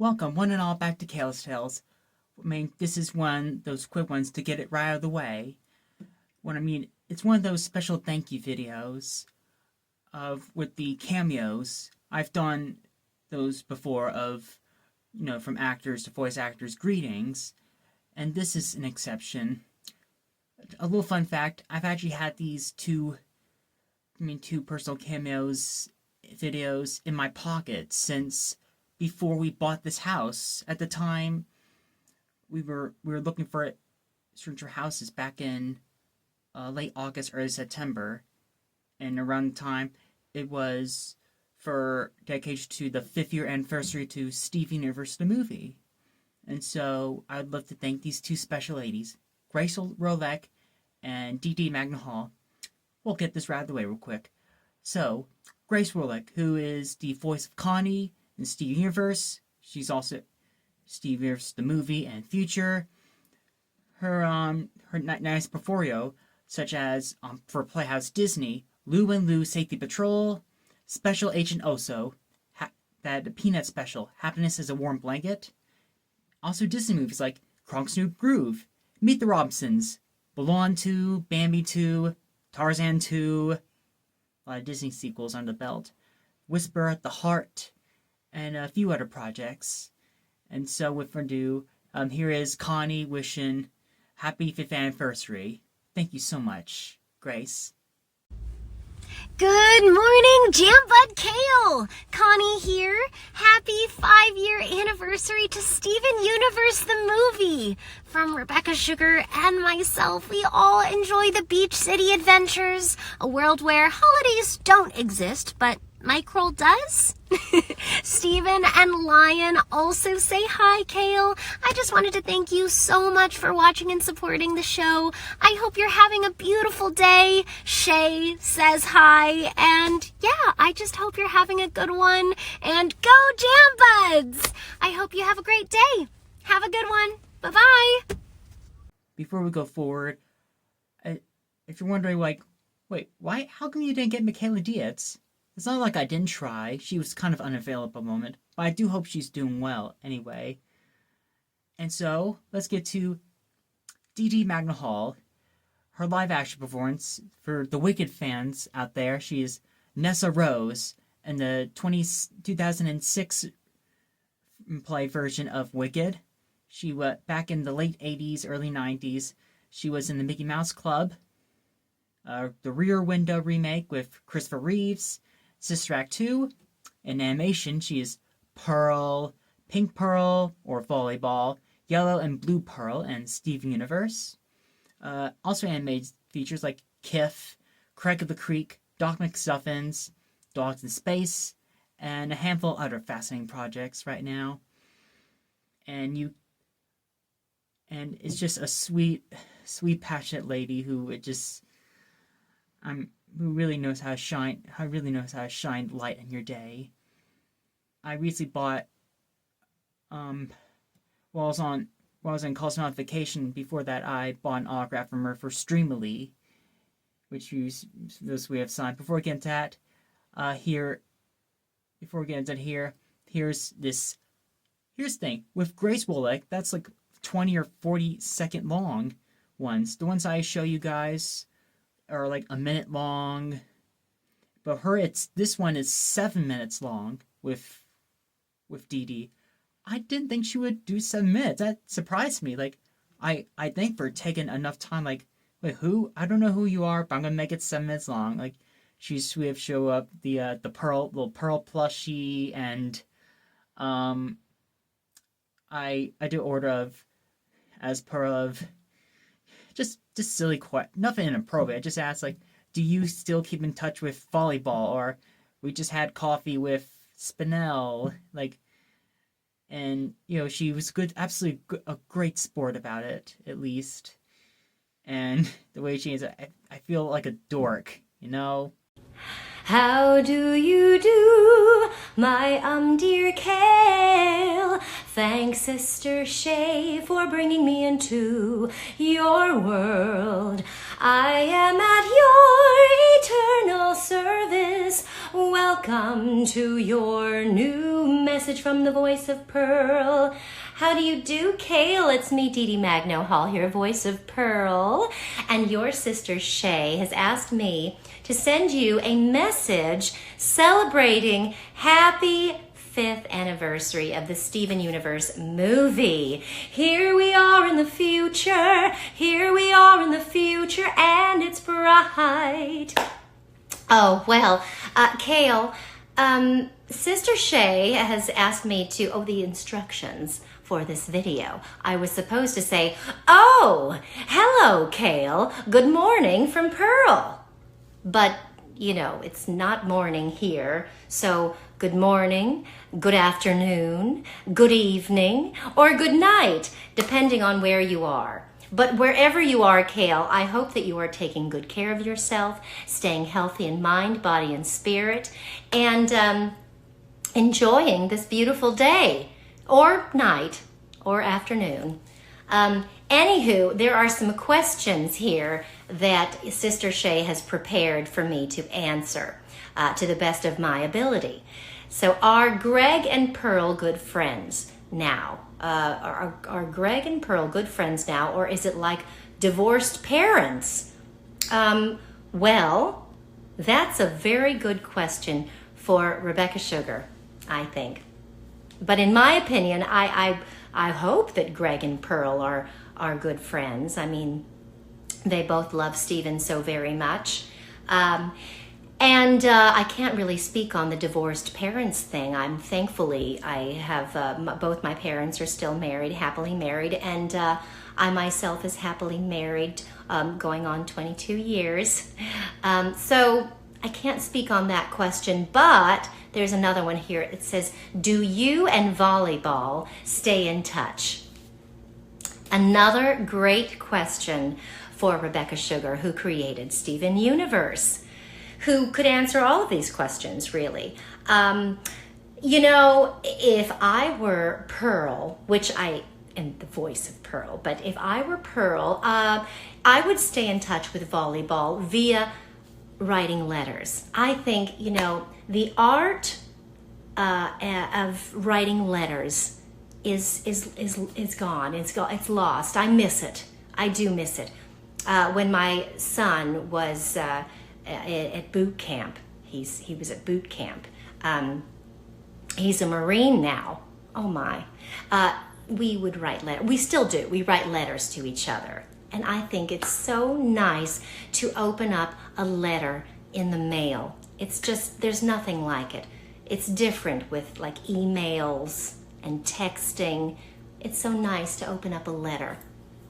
Welcome, one and all, back to Kale's Tales. I mean, this is one those quick ones to get it right out of the way. It's one of those special thank you videos with the cameos. I've done those before of, from actors to voice actors, greetings, and this is an exception. A little fun fact: I've actually had these two personal cameos videos in my pocket since before we bought this house. At the time, we were looking for houses back in late August, early September, and around the time it was for dedication to the 5th year anniversary to Steven Universe the movie. And so I'd love to thank these two special ladies, Grace Rolek and DeeDee Magno. We'll get this right out of the way real quick. So, Grace Rolek, who is the voice of Connie in Steven Universe. She's also Steven Universe the movie and future. Her nice portfolio, such as for Playhouse Disney, Lou and Lou Safety Patrol, Special Agent Oso, that Peanut special, Happiness is a Warm Blanket. Also Disney movies like Kronk Snoop Groove, Meet the Robsons, Mulan 2, Bambi 2, Tarzan 2, a lot of Disney sequels on the belt, Whisper at the Heart, and a few other projects. And so, with further ado, here is Connie wishing happy 5th anniversary. Thank you so much, Grace. Good morning, Jambud Kale! Connie here. Happy 5-year anniversary to Steven Universe the movie. From Rebecca Sugar and myself, we all enjoy the Beach City adventures, a world where holidays don't exist, but Microll does. Steven and Lion also say hi, Kale. I just wanted to thank you so much for watching and supporting the show. I hope you're having a beautiful day. Shay says hi, and yeah, I just hope you're having a good one. And go Jambuds! I hope you have a great day. Have a good one. Bye-bye. Before we go forward, if you're wondering, why? How come you didn't get Michaela Dietz? It's not like I didn't try. She was kind of unavailable at the moment, but I do hope she's doing well anyway. And so, let's get to DeeDee Magno. Her live-action performance, for the Wicked fans out there, she is Nessa Rose in the 2006 play version of Wicked. She was back in the late 80s, early 90s. She was in the Mickey Mouse Club, the Rear Window remake with Christopher Reeves, Sister Act 2. In animation, she is Pearl, Pink Pearl, or Volleyball, Yellow and Blue Pearl, and Steven Universe. Also animated features like Kiff, Craig of the Creek, Doc McStuffins, Dogs in Space, and a handful of other fascinating projects right now. And it's just a sweet, passionate lady who who really knows how to shine light in your day. I recently bought, while I was in college on vacation, before that I bought an autograph from her for Streamily, which those we have signed. Before we get into that, here's the thing. With Grace Rolek, that's like 20 or 40 second long ones. The ones I show you guys are like a minute long, but this one is 7 minutes long with DeeDee. I didn't think she would do 7 minutes. That surprised me. I thank for taking enough time. Wait, who? I don't know who you are, but I'm gonna make it 7 minutes long. We have show up the little pearl plushie, and I do order of as per of just silly nothing inappropriate. I just asked, do you still keep in touch with volleyball, or we just had coffee with Spinell, and she was good, absolutely a great sport about it, at least. And the way she is, I feel like a dork, How do you do, my dear Kale? Thanks, Sister Shay, for bringing me into your world. I am at your eternal service, Welcome to your new message from the voice of Pearl. How do you do, Kale? It's me, DeeDee Magno Hall here, voice of Pearl. And your sister Shay has asked me to send you a message celebrating happy 5th anniversary of the Steven Universe movie. Here we are in the future, here we are in the future, and it's bright. Oh, well, Kale, Sister Shay has asked me to, the instructions for this video. I was supposed to say, oh, hello, Kale, good morning from Pearl. But, you know, it's not morning here, so good morning, good afternoon, good evening, or good night, depending on where you are. But wherever you are, Kale, I hope that you are taking good care of yourself, staying healthy in mind, body, and spirit, and enjoying this beautiful day, or night, or afternoon. Anywho, there are some questions here that Sister Shay has prepared for me to answer to the best of my ability. So are Greg and Pearl good friends now? Are Greg and Pearl good friends now, or is it like divorced parents? Well, that's a very good question for Rebecca Sugar, I think. But in my opinion, I hope that Greg and Pearl are good friends. I mean, they both love Steven so very much. And I can't really speak on the divorced parents thing. Thankfully, I have, both my parents are still married, happily married, and I myself is happily married, going on 22 years. So I can't speak on that question, but there's another one here. It says, do you and volleyball stay in touch? Another great question for Rebecca Sugar, who created Steven Universe, who could answer all of these questions, really. You know, if I were Pearl, which I am the voice of Pearl, but if I were Pearl, I would stay in touch with volleyball via writing letters. I think, you know, the art of writing letters is gone. It's lost. I miss it. I do miss it. When my son was at boot camp, he was at boot camp. He's a Marine now. Oh my. We would write letters. We still do. We write letters to each other. And I think it's so nice to open up a letter in the mail. It's just, there's nothing like it. It's different with like emails and texting. It's so nice to open up a letter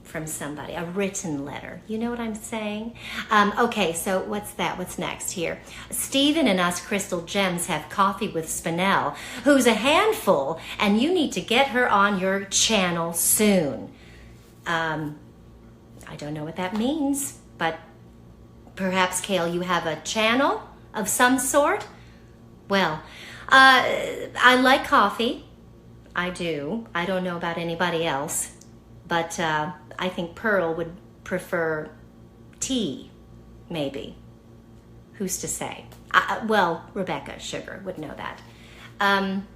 from somebody, a written letter. You know what I'm saying? Okay, so what's that? What's next here? Steven and us Crystal Gems have coffee with Spinell, who's a handful, and you need to get her on your channel soon. I don't know what that means, but perhaps, Kale, you have a channel of some sort? Well, I like coffee. I do. I don't know about anybody else, but I think Pearl would prefer tea, maybe. Who's to say? Well, Rebecca Sugar would know that. And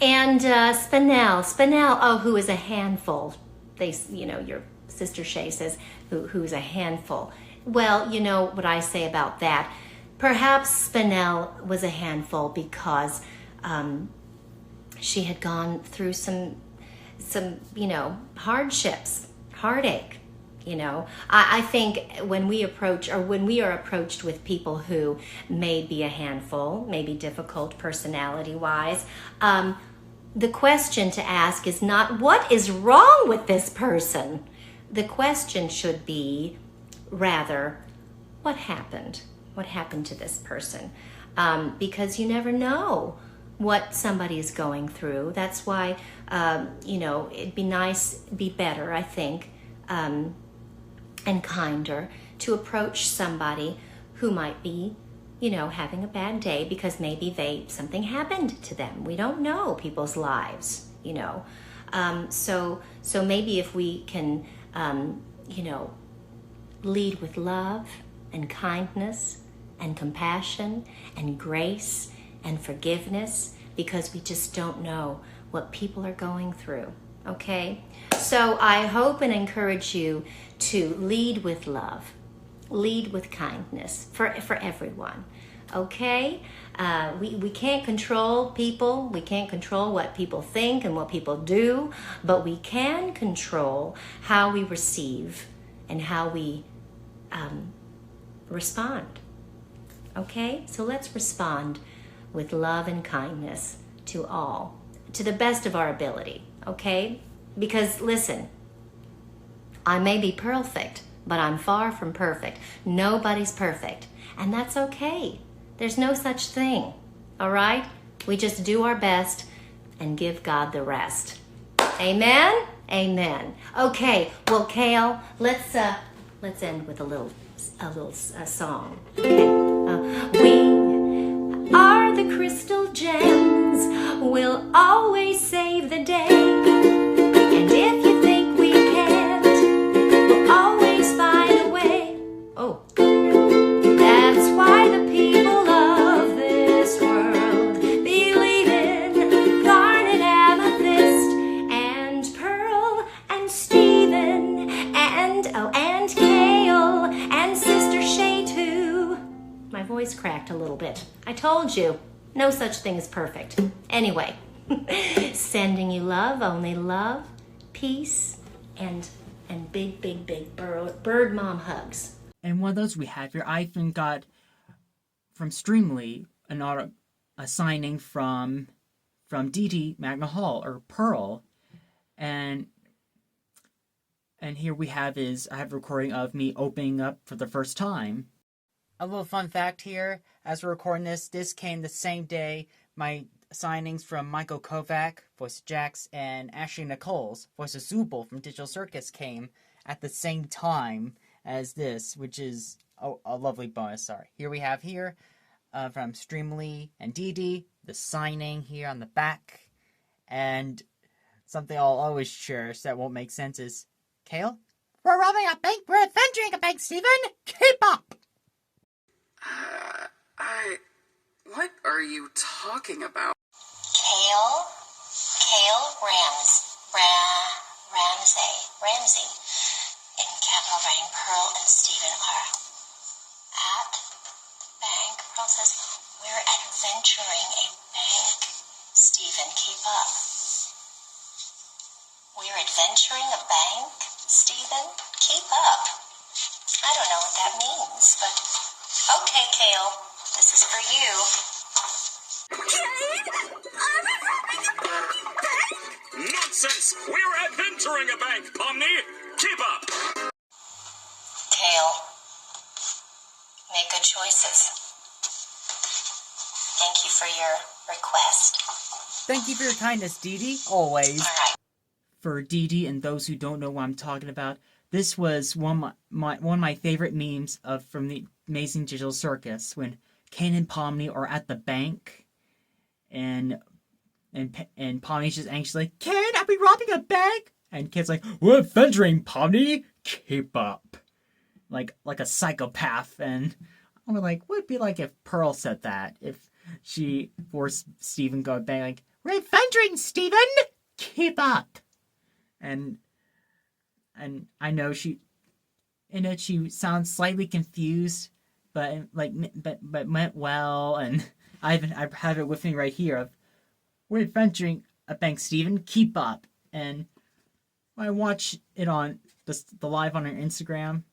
Spinell, oh, who is a handful. Your Sister Shay says, who's a handful. Well, you know what I say about that. Perhaps Spinell was a handful because she had gone through some hardships, heartache. I think when we are approached with people who may be a handful, maybe difficult personality-wise, the question to ask is not, what is wrong with this person? The question should be, rather, what happened? What happened to this person? Because you never know what somebody is going through. That's why, it'd be better, I think, and kinder to approach somebody who might be, having a bad day because maybe something happened to them. We don't know people's lives, So maybe if we can, lead with love and kindness and compassion and grace and forgiveness, because we just don't know what people are going through, okay? So I hope and encourage you to lead with love, lead with kindness for everyone, okay? We can't control people. We can't control what people think and what people do, but we can control how we receive and how we respond, okay? So let's respond with love and kindness to all, to the best of our ability, okay? Because listen, I may be perfect, but I'm far from perfect. Nobody's perfect, and that's okay. There's no such thing, all right? We just do our best and give God the rest. Amen? Amen. Okay, well, Kale, let's end with a little song. Okay. We are the crystal gems. We'll always save the day. And if you think we can't, we'll always find a way. Oh, that's why the people of this world believe in garnet, amethyst, and pearl, and Stephen, and Kale, and Sister Shay too. My voice cracked a little bit. I told you, no such thing as perfect. Anyway, sending you love, only love, peace, and big, big, big bird mom hugs. And one of those we have here, I even got from Streamly a signing from DeeDee Magno or Pearl, and here we have I have a recording of me opening up for the first time. A little fun fact here, as we're recording this came the same day my signings from Michael Kovac, voice of Jax, and Ashley Nichols, voice of Zubul from Digital Circus, came at the same time as this, which is a lovely bonus. Sorry. Here we have from Streamly and DeeDee, the signing here on the back, and something I'll always cherish that won't make sense is, Kale, we're robbing a bank, we're adventuring a bank, Steven! Keep up! What are you talking about? Ramsey, in capital writing, Pearl and Stephen are at the bank. Pearl says, we're adventuring a bank. Stephen, keep up. We're adventuring a bank? Stephen, keep up. I don't know what that means, but okay, Kale, this is for you. Nonsense! We're adventuring a bank, Pomni! Keep up! Kale, make good choices. Thank you for your request. Thank you for your kindness, DeeDee, always. All right. For DeeDee and those who don't know what I'm talking about, this was one of my favorite memes from the Amazing Digital Circus, when Kane and Pomni are at the bank, and Pomni's just anxiously like, Kane, are we robbing a bank? And Kane's like, we're adventuring, Pomni, keep up. Like a psychopath. And I'm like, what would it be like if Pearl said that? If she forced Steven to go to bank, like, we're adventuring, Steven, keep up. And I know she sounds slightly confused, but meant well. And I have it with me right here of, we're adventuring a bank, Steven, keep up. And when I watch it on the live on her Instagram,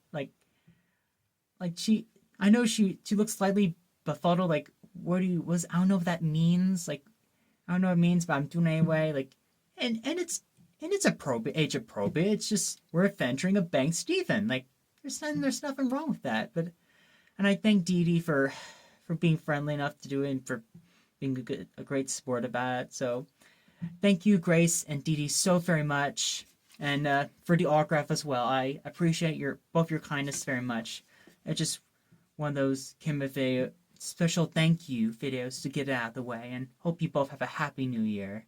I know she looks slightly befuddled, like, I don't know what that means, like, I don't know what it means, but I'm doing it anyway, like, and it's appropriate, age appropriate. It's just, we're adventuring a bank, Steven. Like, there's nothing wrong with that. And I thank DeeDee for being friendly enough to do it, and for being a great sport about it. So, thank you, Grace and DeeDee, so very much, and for the autograph as well. I appreciate both your kindness very much. It's just one of those special thank you videos to get it out of the way, and hope you both have a happy new year.